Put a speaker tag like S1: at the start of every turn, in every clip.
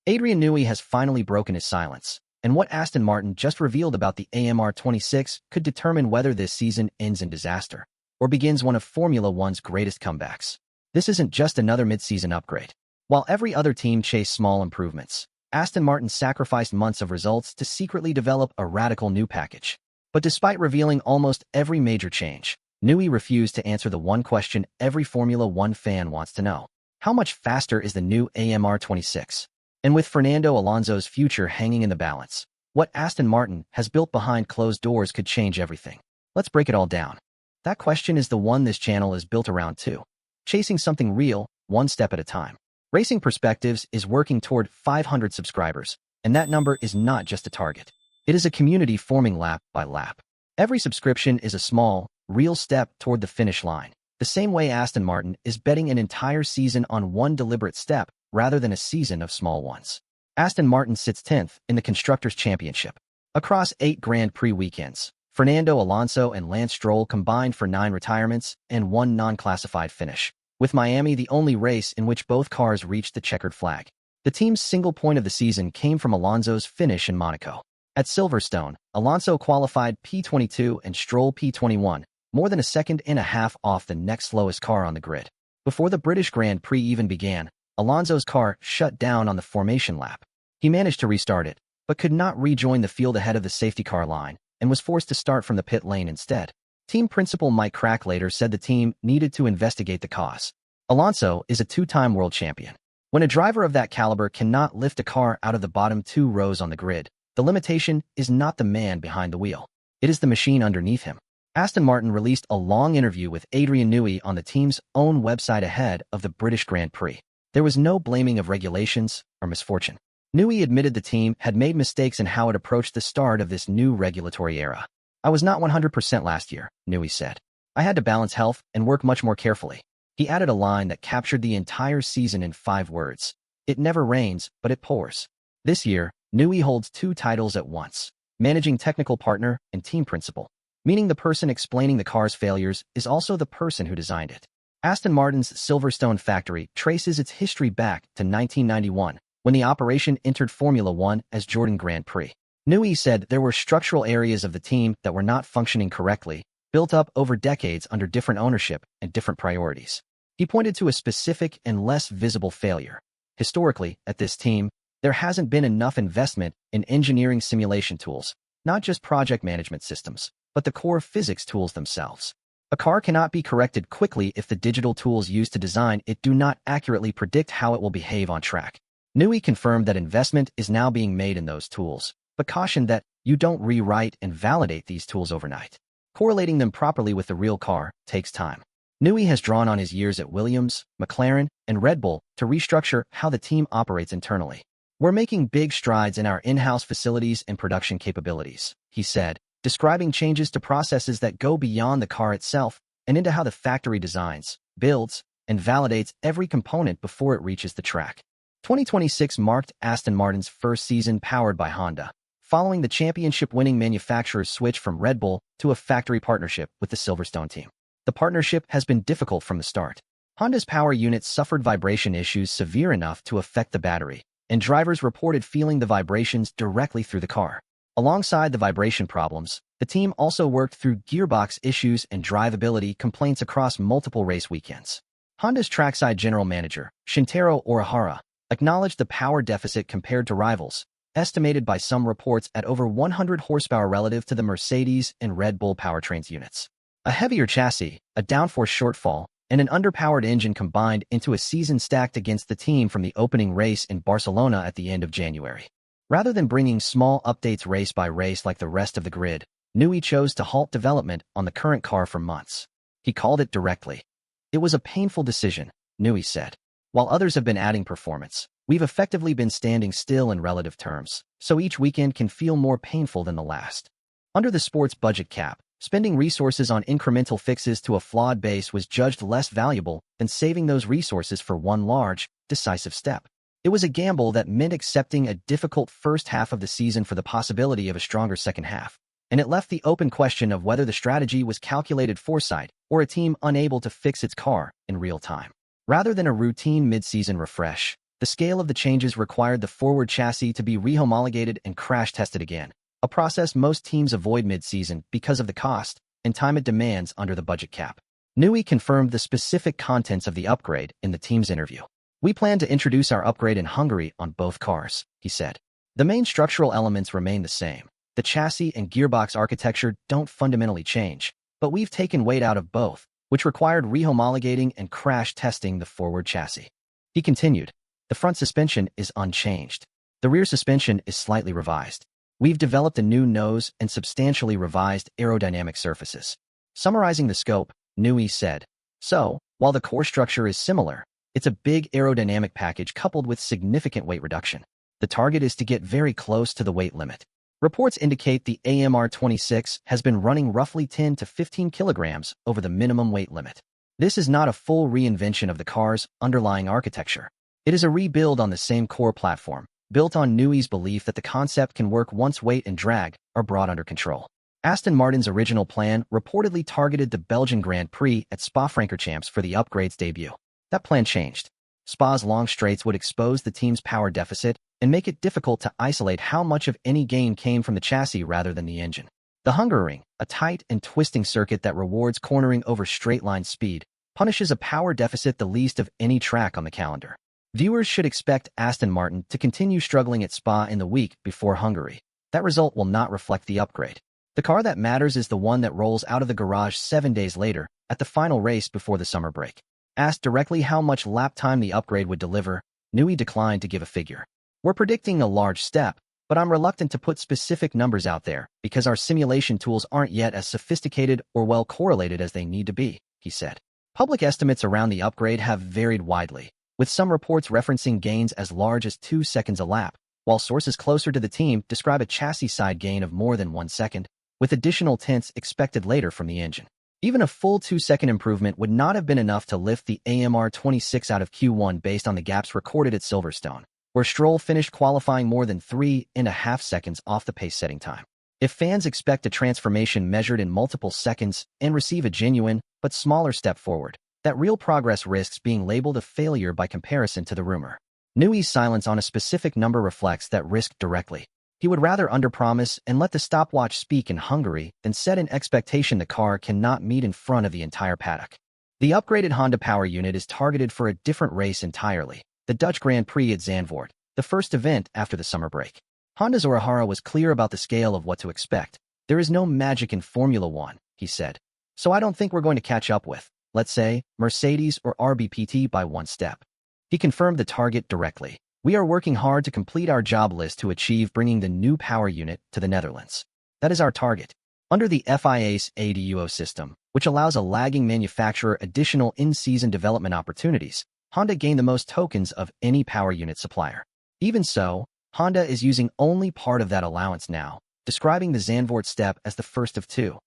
S1: Adrian Newey has finally broken his silence, and what Aston Martin just revealed about the AMR26 could determine whether this season ends in disaster or begins one of Formula One's greatest comebacks. This isn't just another mid-season upgrade. While every other team chased small improvements, Aston Martin sacrificed months of results to secretly develop a radical new package. But despite revealing almost every major change, Newey refused to answer the one question every Formula One fan wants to know. How much faster is the new AMR26? And with Fernando Alonso's future hanging in the balance, what Aston Martin has built behind closed doors could change everything. Let's break it all down. That question is the one this channel is built around too. Chasing something real, one step at a time. Racing Perspectives is working toward 500 subscribers, and that number is not just a target. It is a community forming lap by lap. Every subscription is a small, real step toward the finish line, the same way Aston Martin is betting an entire season on one deliberate step rather than a season of small ones. Aston Martin sits 10th in the Constructors' Championship. Across 8 Grand Prix weekends, Fernando Alonso and Lance Stroll combined for 9 retirements and 1 non-classified finish, with Miami the only race in which both cars reached the checkered flag. The team's single point of the season came from Alonso's finish in Monaco. At Silverstone, Alonso qualified P22 and Stroll P21, more than a second and a half off the next slowest car on the grid. Before the British Grand Prix even began, Alonso's car shut down on the formation lap. He managed to restart it, but could not rejoin the field ahead of the safety car line and was forced to start from the pit lane instead. Team principal Mike Crack later said the team needed to investigate the cause. Alonso is a 2-time world champion. When a driver of that caliber cannot lift a car out of the bottom 2 rows on the grid, the limitation is not the man behind the wheel. It is the machine underneath him. Aston Martin released a long interview with Adrian Newey on the team's own website ahead of the British Grand Prix. There was no blaming of regulations or misfortune. Newey admitted the team had made mistakes in how it approached the start of this new regulatory era. I was not 100% last year, Newey said. I had to balance health and work much more carefully. He added a line that captured the entire season in 5 words. It never rains, but it pours. This year, Newey holds 2 titles at once, managing technical partner and team principal, meaning the person explaining the car's failures is also the person who designed it. Aston Martin's Silverstone factory traces its history back to 1991, when the operation entered Formula One as Jordan Grand Prix. Newey said there were structural areas of the team that were not functioning correctly, built up over decades under different ownership and different priorities. He pointed to a specific and less visible failure. Historically, at this team, there hasn't been enough investment in engineering simulation tools, not just project management systems, but the core physics tools themselves. A car cannot be corrected quickly if the digital tools used to design it do not accurately predict how it will behave on track. Newey confirmed that investment is now being made in those tools, but cautioned that you don't rewrite and validate these tools overnight. Correlating them properly with the real car takes time. Newey has drawn on his years at Williams, McLaren, and Red Bull to restructure how the team operates internally. We're making big strides in our in-house facilities and production capabilities, he said, describing changes to processes that go beyond the car itself and into how the factory designs, builds, and validates every component before it reaches the track. 2026 marked Aston Martin's first season powered by Honda, following the championship-winning manufacturer's switch from Red Bull to a factory partnership with the Silverstone team. The partnership has been difficult from the start. Honda's power unit suffered vibration issues severe enough to affect the battery, and drivers reported feeling the vibrations directly through the car. Alongside the vibration problems, the team also worked through gearbox issues and drivability complaints across multiple race weekends. Honda's trackside general manager, Shintaro Orihara, acknowledged the power deficit compared to rivals, estimated by some reports at over 100 horsepower relative to the Mercedes and Red Bull powertrains units. A heavier chassis, a downforce shortfall, and an underpowered engine combined into a season stacked against the team from the opening race in Barcelona at the end of January. Rather than bringing small updates race by race like the rest of the grid, Newey chose to halt development on the current car for months. He called it directly. It was a painful decision, Newey said. While others have been adding performance, we've effectively been standing still in relative terms, so each weekend can feel more painful than the last. Under the sport's budget cap, spending resources on incremental fixes to a flawed base was judged less valuable than saving those resources for one large, decisive step. It was a gamble that meant accepting a difficult first half of the season for the possibility of a stronger second half, and it left the open question of whether the strategy was calculated foresight or a team unable to fix its car in real time. Rather than a routine mid-season refresh, The scale of the changes required the forward chassis to be rehomologated and crash-tested again, a process most teams avoid mid-season because of the cost and time it demands under the budget cap. Newey confirmed the specific contents of the upgrade in the team's interview. "We plan to introduce our upgrade in Hungary on both cars," he said. "The main structural elements remain the same. The chassis and gearbox architecture don't fundamentally change, but we've taken weight out of both, which required rehomologating and crash testing the forward chassis." He continued, "The front suspension is unchanged. The rear suspension is slightly revised. We've developed a new nose and substantially revised aerodynamic surfaces." Summarizing the scope, Newey said, "So, while the core structure is similar, it's a big aerodynamic package coupled with significant weight reduction. The target is to get very close to the weight limit." Reports indicate the AMR26 has been running roughly 10 to 15 kilograms over the minimum weight limit. This is not a full reinvention of the car's underlying architecture. It is a rebuild on the same core platform, built on Newey's belief that the concept can work once weight and drag are brought under control. Aston Martin's original plan reportedly targeted the Belgian Grand Prix at Spa-Francorchamps for the upgrade's debut. That plan changed. Spa's long straights would expose the team's power deficit and make it difficult to isolate how much of any gain came from the chassis rather than the engine. The Hungaroring, a tight and twisting circuit that rewards cornering over straight-line speed, punishes a power deficit the least of any track on the calendar. Viewers should expect Aston Martin to continue struggling at Spa in the week before Hungary. That result will not reflect the upgrade. The car that matters is the one that rolls out of the garage 7 days later at the final race before the summer break. Asked directly how much lap time the upgrade would deliver, Newey declined to give a figure. "We're predicting a large step, but I'm reluctant to put specific numbers out there because our simulation tools aren't yet as sophisticated or well correlated as they need to be," he said. Public estimates around the upgrade have varied widely, with some reports referencing gains as large as 2 seconds a lap, while sources closer to the team describe a chassis-side gain of more than 1 second, with additional tenths expected later from the engine. Even a full 2-second improvement would not have been enough to lift the AMR26 out of Q1 based on the gaps recorded at Silverstone, where Stroll finished qualifying more than 3.5 seconds off the pace-setting time. If fans expect a transformation measured in multiple seconds and receive a genuine but smaller step forward, that real progress risks being labeled a failure by comparison to the rumor. Newey's silence on a specific number reflects that risk directly. He would rather underpromise and let the stopwatch speak in Hungary than set an expectation the car cannot meet in front of the entire paddock. The upgraded Honda power unit is targeted for a different race entirely, the Dutch Grand Prix at Zandvoort, the first event after the summer break. Honda's Orihara was clear about the scale of what to expect. "There is no magic in Formula One," he said. "So I don't think we're going to catch up with, let's say, Mercedes or RBPT by 1 step." He confirmed the target directly. "We are working hard to complete our job list to achieve bringing the new power unit to the Netherlands. That is our target." Under the FIA's ADUO system, which allows a lagging manufacturer additional in-season development opportunities, Honda gained the most tokens of any power unit supplier. Even so, Honda is using only part of that allowance now, describing the Zandvoort step as the first of 2.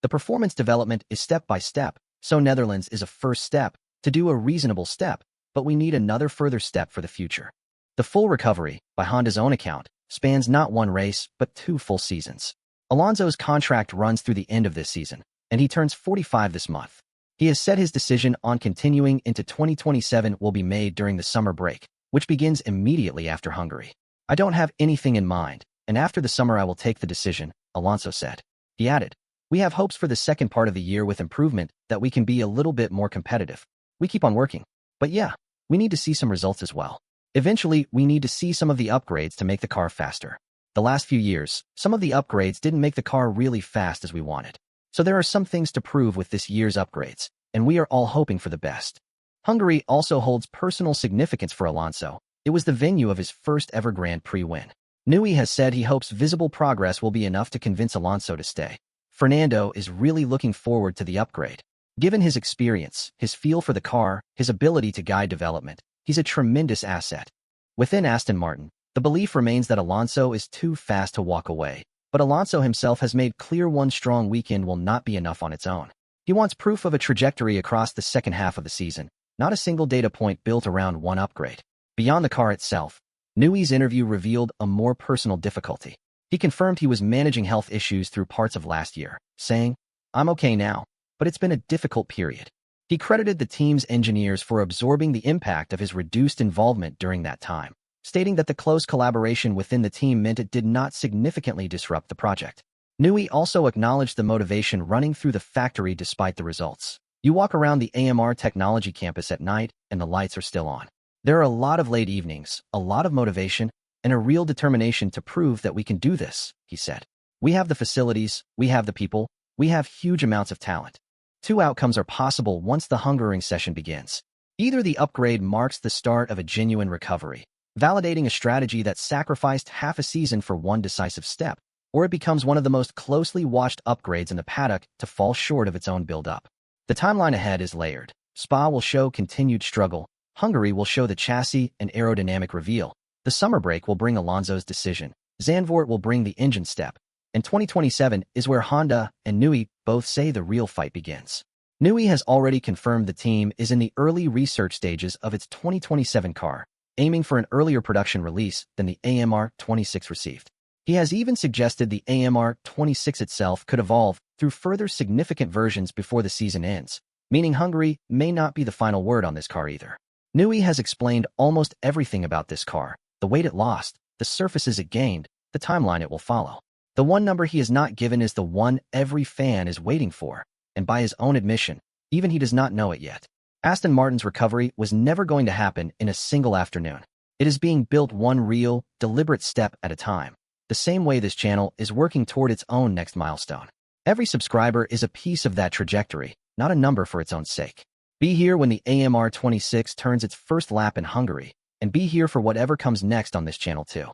S1: The performance development is step by step, so Netherlands is a first step to do a reasonable step, but we need another further step for the future. The full recovery, by Honda's own account, spans not 1 race, but 2 full seasons. Alonso's contract runs through the end of this season, and he turns 45 this month. He has said his decision on continuing into 2027 will be made during the summer break, which begins immediately after Hungary. "I don't have anything in mind, and after the summer I will take the decision," Alonso said. He added, "We have hopes for the second part of the year with improvement that we can be a little bit more competitive. We keep on working. But yeah, we need to see some results as well. Eventually, we need to see some of the upgrades to make the car faster. The last few years, some of the upgrades didn't make the car really fast as we wanted. So there are some things to prove with this year's upgrades, and we are all hoping for the best." Hungary also holds personal significance for Alonso. It was the venue of his first ever Grand Prix win. Newey has said he hopes visible progress will be enough to convince Alonso to stay. Fernando is really looking forward to the upgrade. Given his experience, his feel for the car, his ability to guide development, he's a tremendous asset. Within Aston Martin, the belief remains that Alonso is too fast to walk away, but Alonso himself has made clear one strong weekend will not be enough on its own. He wants proof of a trajectory across the second half of the season, not a single data point built around one upgrade. Beyond the car itself, Newey's interview revealed a more personal difficulty. He confirmed he was managing health issues through parts of last year, saying, "I'm okay now, but it's been a difficult period." He credited the team's engineers for absorbing the impact of his reduced involvement during that time, stating that the close collaboration within the team meant it did not significantly disrupt the project. Newey also acknowledged the motivation running through the factory despite the results. You walk around the AMR Technology campus at night, and the lights are still on. There are a lot of late evenings, a lot of motivation, and a real determination to prove that we can do this, he said. We have the facilities, we have the people, we have huge amounts of talent. Two outcomes are possible once the Hungarian session begins. Either the upgrade marks the start of a genuine recovery, validating a strategy that sacrificed half a season for one decisive step, or it becomes one of the most closely watched upgrades in the paddock to fall short of its own build-up. The timeline ahead is layered. Spa will show continued struggle, Hungary will show the chassis and aerodynamic reveal, the summer break will bring Alonso's decision, Zandvoort will bring the engine step, and 2027 is where Honda and Newey both say the real fight begins. Newey has already confirmed the team is in the early research stages of its 2027 car, aiming for an earlier production release than the AMR26 received. He has even suggested the AMR26 itself could evolve through further significant versions before the season ends, meaning Hungary may not be the final word on this car either. Newey has explained almost everything about this car, the weight it lost, the surfaces it gained, the timeline it will follow. The one number he has not given is the one every fan is waiting for, and by his own admission, even he does not know it yet. Aston Martin's recovery was never going to happen in a single afternoon. It is being built one real, deliberate step at a time, the same way this channel is working toward its own next milestone. Every subscriber is a piece of that trajectory, not a number for its own sake. Be here when the AMR26 turns its first lap in Hungary, and be here for whatever comes next on this channel too.